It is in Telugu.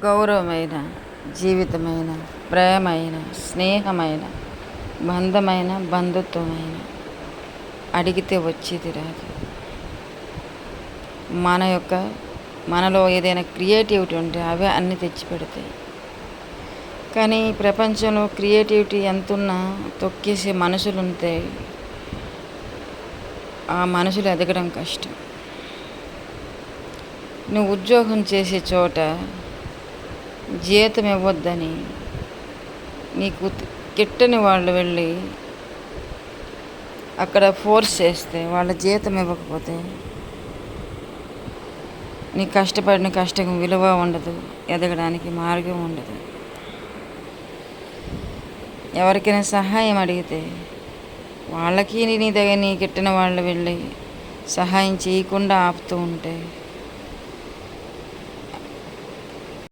గౌరవమైన, జీవితమైన, ప్రేమైన, స్నేహమైన, బంధమైన, బంధుత్వమైన అడిగితే వచ్చేది రాదు. మనలో ఏదైనా క్రియేటివిటీ ఉంటే అవే అన్నీ తెచ్చిపెడతాయి. కానీ ప్రపంచంలో క్రియేటివిటీ ఎంతున్నా తొక్కేసే మనుషులు ఉంటే ఆ మనుషులు ఎదగడం కష్టం. నువ్వు ఉద్యోగం చేసే చోట జీతం ఇవ్వద్దని నీకు గిట్టని వాళ్ళు వెళ్ళి అక్కడ ఫోర్స్ చేస్తే వాళ్ళ జీతం ఇవ్వకపోతే నీ కష్టపడిన కష్టం విలువ ఉండదు, ఎదగడానికి మార్గం ఉండదు. ఎవరికైనా సహాయం అడిగితే వాళ్ళకి నీ గిట్టిన వాళ్ళు వెళ్ళి సహాయం చేయకుండా ఆపుతూ ఉంటే